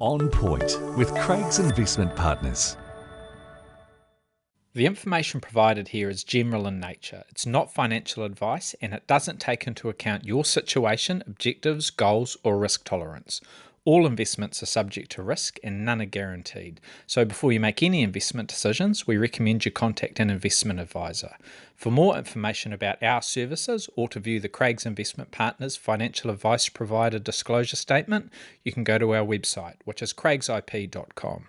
On Point with Craig's Investment Partners. The information provided here is general in nature. It's not financial advice and it doesn't take into account your situation, objectives, goals, or risk tolerance. All investments are subject to risk and none are guaranteed. So before you make any investment decisions, we recommend you contact an investment advisor. For more information about our services or to view the Craig's Investment Partners Financial Advice Provider Disclosure Statement, you can go to our website, which is craigsip.com.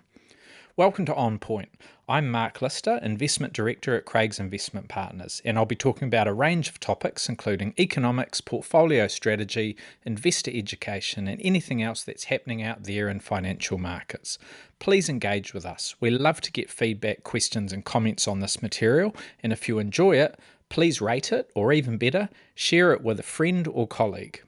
Welcome to On Point. I'm Mark Lister, Investment Director at Craig's Investment Partners, and I'll be talking about a range of topics including economics, portfolio strategy, investor education, and anything else that's happening out there in financial markets. Please engage with us. We love to get feedback, questions, and comments on this material, and if you enjoy it, please rate it, or even better, share it with a friend or colleague.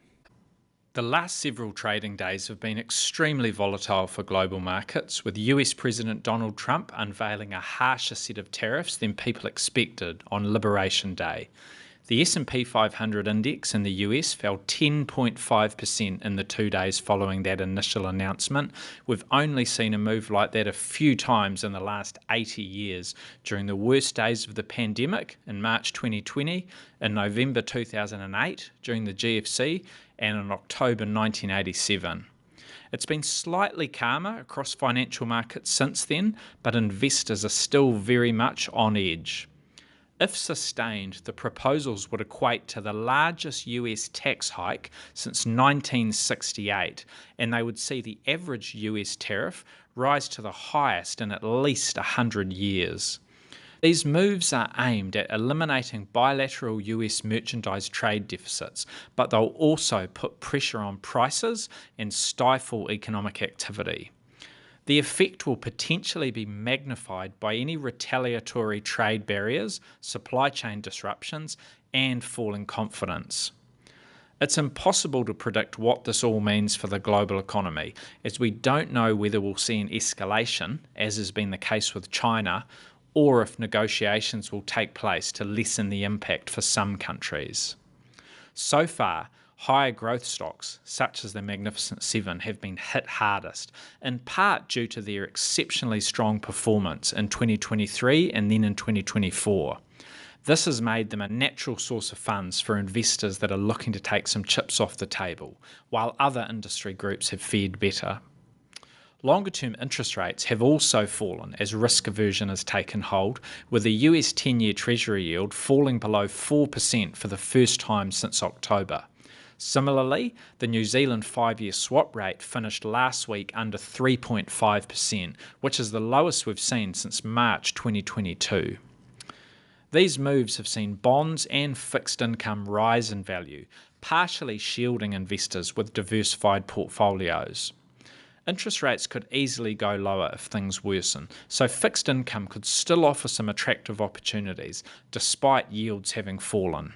The last several trading days have been extremely volatile for global markets, with US President Donald Trump unveiling a harsher set of tariffs than people expected on Liberation Day. The S&P 500 index in the US fell 10.5% in the 2 days following that initial announcement. We've only seen a move like that a few times in the last 80 years, during the worst days of the pandemic in March 2020, in November 2008 during the GFC, and in October 1987. It's been slightly calmer across financial markets since then, but investors are still very much on edge. If sustained, the proposals would equate to the largest US tax hike since 1968, and they would see the average US tariff rise to the highest in at least 100 years. These moves are aimed at eliminating bilateral US merchandise trade deficits, but they'll also put pressure on prices and stifle economic activity. The effect will potentially be magnified by any retaliatory trade barriers, supply chain disruptions, and falling confidence. It's impossible to predict what this all means for the global economy, as we don't know whether we'll see an escalation, as has been the case with China, or if negotiations will take place to lessen the impact for some countries. So far, higher growth stocks, such as the Magnificent Seven, have been hit hardest, in part due to their exceptionally strong performance in 2023 and then in 2024. This has made them a natural source of funds for investors that are looking to take some chips off the table, while other industry groups have fared better. Longer-term interest rates have also fallen as risk aversion has taken hold, with the US 10-year Treasury yield falling below 4% for the first time since October. Similarly, the New Zealand 5-year swap rate finished last week under 3.5%, which is the lowest we've seen since March 2022. These moves have seen bonds and fixed income rise in value, partially shielding investors with diversified portfolios. Interest rates could easily go lower if things worsen, so fixed income could still offer some attractive opportunities, despite yields having fallen.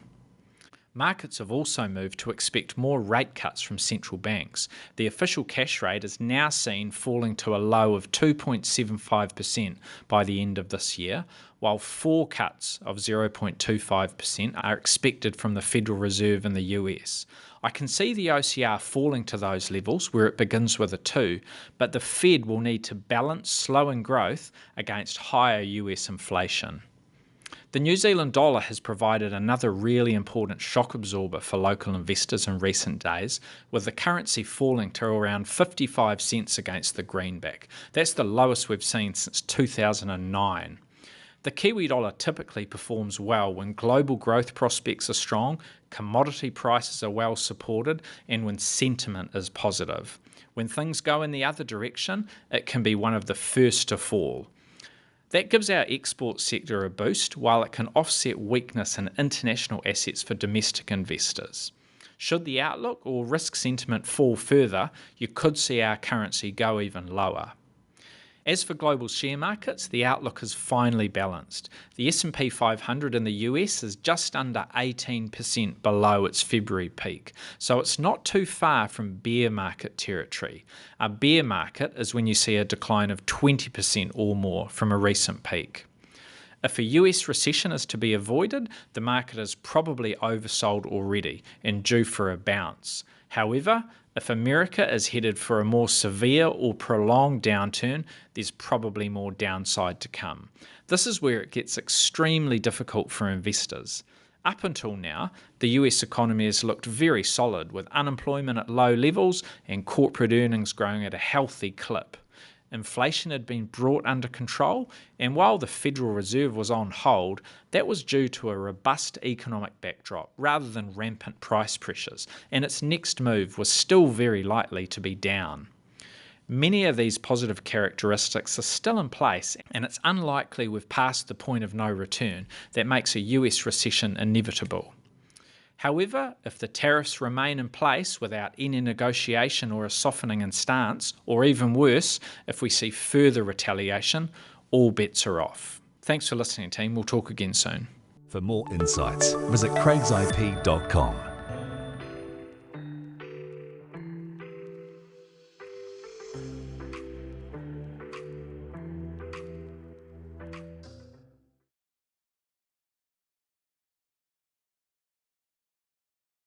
Markets have also moved to expect more rate cuts from central banks. The official cash rate is now seen falling to a low of 2.75% by the end of this year, while 4 cuts of 0.25% are expected from the Federal Reserve in the US. I can see the OCR falling to those levels where it begins with a 2, but the Fed will need to balance slowing growth against higher US inflation. The New Zealand dollar has provided another really important shock absorber for local investors in recent days, with the currency falling to around 55 cents against the greenback. That's the lowest we've seen since 2009. The Kiwi dollar typically performs well when global growth prospects are strong, commodity prices are well supported, and when sentiment is positive. When things go in the other direction, it can be one of the first to fall. That gives our export sector a boost, while it can offset weakness in international assets for domestic investors. Should the outlook or risk sentiment fall further, you could see our currency go even lower. As for global share markets, the outlook is finely balanced. The S&P 500 in the US is just under 18% below its February peak, so it's not too far from bear market territory. A bear market is when you see a decline of 20% or more from a recent peak. If a US recession is to be avoided, the market is probably oversold already and due for a bounce. However, If America is headed for a more severe or prolonged downturn, there's probably more downside to come. This is where it gets extremely difficult for investors. Up until now, the US economy has looked very solid, with unemployment at low levels and corporate earnings growing at a healthy clip. Inflation had been brought under control, and while the Federal Reserve was on hold, that was due to a robust economic backdrop rather than rampant price pressures, and its next move was still very likely to be down. Many of these positive characteristics are still in place, and it's unlikely we've passed the point of no return that makes a US recession inevitable. However, if the tariffs remain in place without any negotiation or a softening in stance, or even worse, if we see further retaliation, all bets are off. Thanks for listening, team. We'll talk again soon. For more insights, visit craigsip.com.